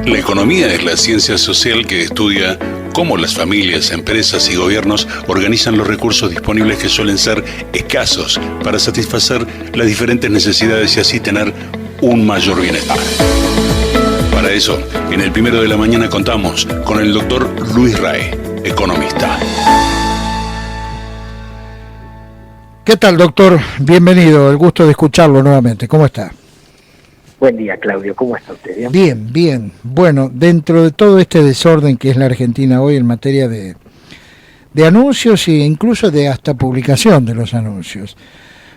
La economía es la ciencia social que estudia cómo las familias, empresas y gobiernos organizan los recursos disponibles que suelen ser escasos para satisfacer las diferentes necesidades y así tener un mayor bienestar. Para eso, en el Primero de la Mañana contamos con el doctor Luis Rae, economista. ¿Qué tal, doctor? Bienvenido, el gusto de escucharlo nuevamente. ¿Cómo está? Buen día, Claudio. ¿Cómo está usted? ¿Bien? Bien, bien. Bueno, dentro de todo este desorden que es la Argentina hoy en materia de anuncios e incluso de hasta publicación de los anuncios,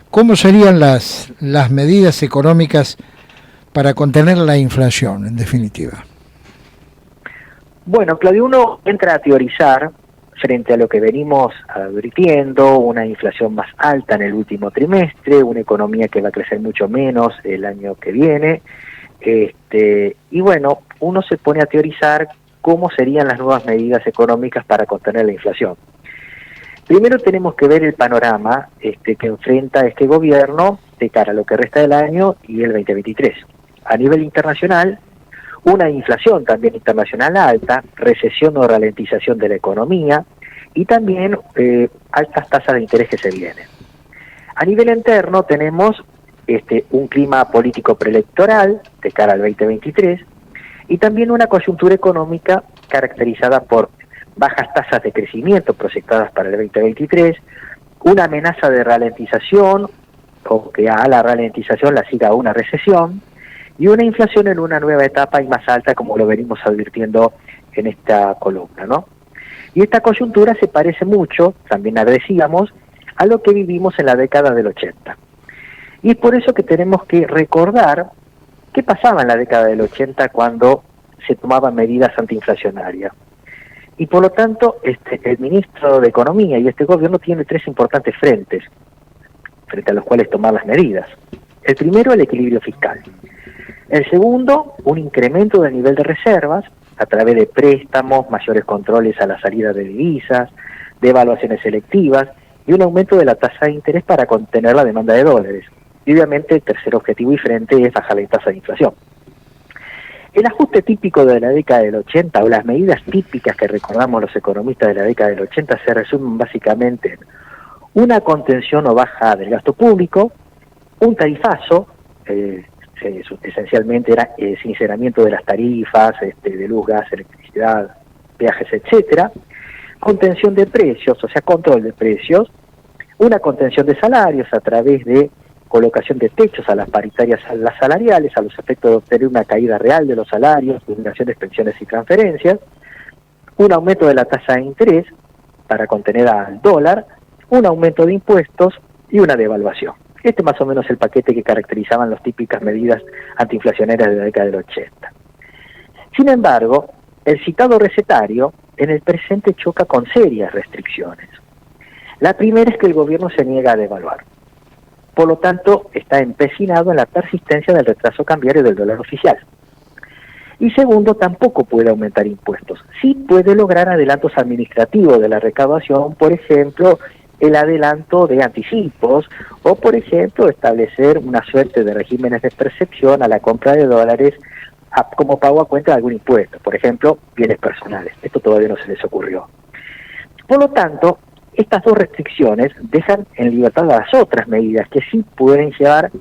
¿cómo serían las medidas económicas para contener la inflación, en definitiva? Bueno, Claudio, uno entra a teorizar frente a lo que venimos advirtiendo, una inflación más alta en el último trimestre, una economía que va a crecer mucho menos el año que viene, y bueno, uno se pone a teorizar cómo serían las nuevas medidas económicas para contener la inflación. Primero tenemos que ver el panorama que enfrenta este gobierno de cara a lo que resta del año y el 2023. A nivel internacional, una inflación también internacional alta, recesión o ralentización de la economía y también altas tasas de interés que se vienen. A nivel interno tenemos un clima político preelectoral de cara al 2023 y también una coyuntura económica caracterizada por bajas tasas de crecimiento proyectadas para el 2023, una amenaza de ralentización o que a la ralentización la siga una recesión, y una inflación en una nueva etapa y más alta, como lo venimos advirtiendo en esta columna, ¿no? Y esta coyuntura se parece mucho, también decíamos, a lo que vivimos en la década del 80. Y es por eso que tenemos que recordar qué pasaba en la década del 80 cuando se tomaban medidas antiinflacionarias. Y por lo tanto, el ministro de Economía y este gobierno tiene tres importantes frentes, frente a los cuales tomar las medidas. El primero, el equilibrio fiscal. El segundo, un incremento del nivel de reservas a través de préstamos, mayores controles a la salida de divisas, devaluaciones selectivas y un aumento de la tasa de interés para contener la demanda de dólares. Y obviamente el tercer objetivo y frente es bajar la tasa de inflación. El ajuste típico de la década del 80 o las medidas típicas que recordamos los economistas de la década del 80 se resumen básicamente en una contención o baja del gasto público, un tarifazo, esencialmente era sinceramiento de las tarifas de luz, gas, electricidad, peajes, etcétera, contención de precios, o sea, control de precios, una contención de salarios a través de colocación de techos a las paritarias a las salariales, a los efectos de obtener una caída real de los salarios, jubilaciones, pensiones y transferencias, un aumento de la tasa de interés para contener al dólar, un aumento de impuestos y una devaluación. Este más o menos el paquete que caracterizaban las típicas medidas antiinflacionarias de la década del 80. Sin embargo, el citado recetario en el presente choca con serias restricciones. La primera es que el gobierno se niega a devaluar. Por lo tanto, está empecinado en la persistencia del retraso cambiario del dólar oficial. Y segundo, tampoco puede aumentar impuestos. Sí puede lograr adelantos administrativos de la recaudación, por ejemplo, el adelanto de anticipos o, por ejemplo, establecer una suerte de regímenes de percepción a la compra de dólares como pago a cuenta de algún impuesto, por ejemplo, bienes personales. Esto todavía no se les ocurrió. Por lo tanto, estas dos restricciones dejan en libertad las otras medidas que sí pueden llevar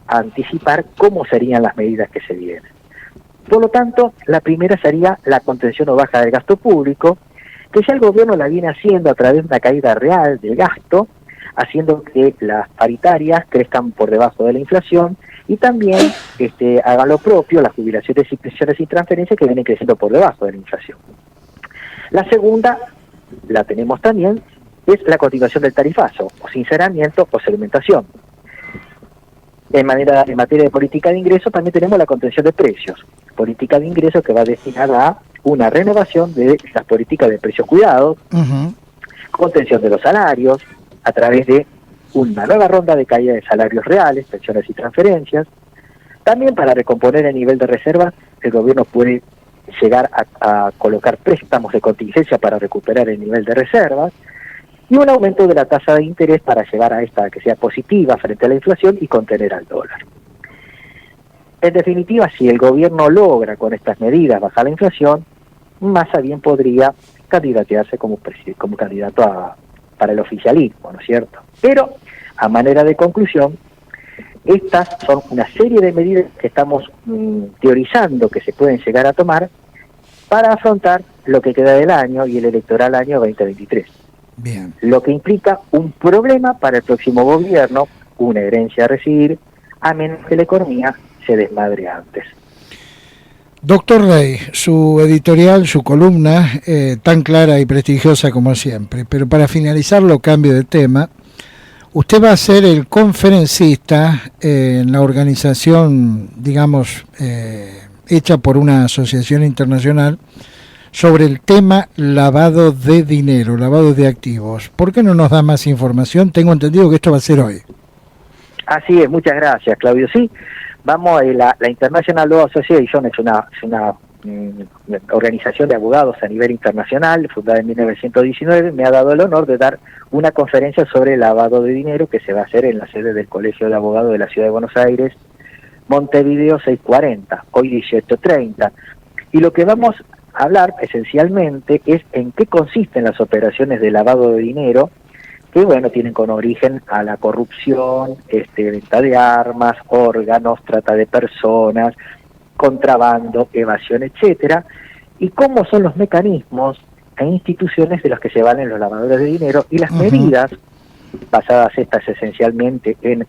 a anticipar cómo serían las medidas que se vienen. Por lo tanto, la primera sería la contención o baja del gasto público, que ya el gobierno la viene haciendo a través de una caída real del gasto, haciendo que las paritarias crezcan por debajo de la inflación y también hagan lo propio las jubilaciones y pensiones y transferencias que vienen creciendo por debajo de la inflación. La segunda, la tenemos también, es la continuación del tarifazo, o sinceramiento o segmentación. En materia de política de ingresos también tenemos la contención de precios, política de ingresos que va destinada a una renovación de las políticas de precios cuidados, contención de los salarios, a través de una nueva ronda de caída de salarios reales, pensiones y transferencias. También para recomponer el nivel de reservas, el gobierno puede llegar a colocar préstamos de contingencia para recuperar el nivel de reservas, y un aumento de la tasa de interés para llevar a esta que sea positiva frente a la inflación y contener al dólar. En definitiva, si el gobierno logra con estas medidas bajar la inflación, Massa bien podría candidatearse como candidato para el oficialismo, ¿no es cierto? Pero, a manera de conclusión, estas son una serie de medidas que estamos teorizando que se pueden llegar a tomar para afrontar lo que queda del año y el electoral año 2023. Bien. Lo que implica un problema para el próximo gobierno, una herencia a recibir, a menos que la economía se desmadre antes. Doctor Rey, su editorial, su columna, tan clara y prestigiosa como siempre, pero para finalizarlo, cambio de tema. Usted va a ser el conferencista en la organización, digamos, hecha por una asociación internacional sobre el tema lavado de dinero, lavado de activos. ¿Por qué no nos da más información? Tengo entendido que esto va a ser hoy. Así es, muchas gracias, Claudio. Sí, vamos, la International Law Association es una organización de abogados a nivel internacional, fundada en 1919, me ha dado el honor de dar una conferencia sobre lavado de dinero que se va a hacer en la sede del Colegio de Abogados de la Ciudad de Buenos Aires, Montevideo 640, hoy 18:30. Y lo que vamos a hablar esencialmente es en qué consisten las operaciones de lavado de dinero, que bueno, tienen con origen a la corrupción, venta de armas, órganos, trata de personas, contrabando, evasión, etcétera, y cómo son los mecanismos e instituciones de los que se valen los lavadores de dinero y las medidas, basadas estas esencialmente en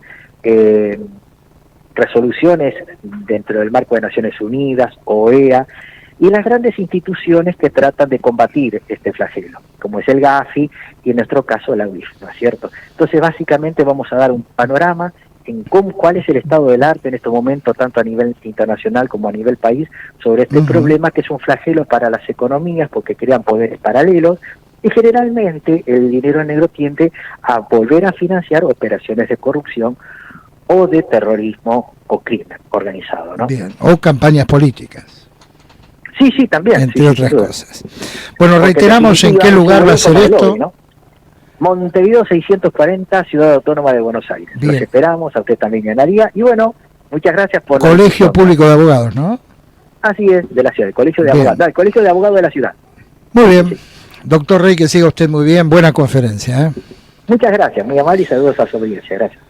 resoluciones dentro del marco de Naciones Unidas, OEA, y las grandes instituciones que tratan de combatir este flagelo, como es el GAFI y en nuestro caso la UIF, ¿no es cierto? Entonces básicamente vamos a dar un panorama en cuál es el estado del arte en estos momentos, tanto a nivel internacional como a nivel país, sobre este problema que es un flagelo para las economías porque crean poderes paralelos y generalmente el dinero negro tiende a volver a financiar operaciones de corrupción o de terrorismo o crimen organizado, ¿no? Bien, o campañas políticas. Sí, también. Entre otras cosas. Bueno, porque reiteramos en qué lugar va a ser esto. Lobby, ¿no? Montevideo 640, Ciudad Autónoma de Buenos Aires. Bien. Los esperamos, a usted también ganaría. Y bueno, muchas gracias por... Colegio Público de Abogados, ¿no? Así es, de la ciudad, el Colegio de Abogados. No, el Colegio de Abogados de la ciudad. Muy bien. Sí. Doctor Rey, que siga usted muy bien. Buena conferencia. Muchas gracias, muy amable y saludos a su audiencia. Gracias.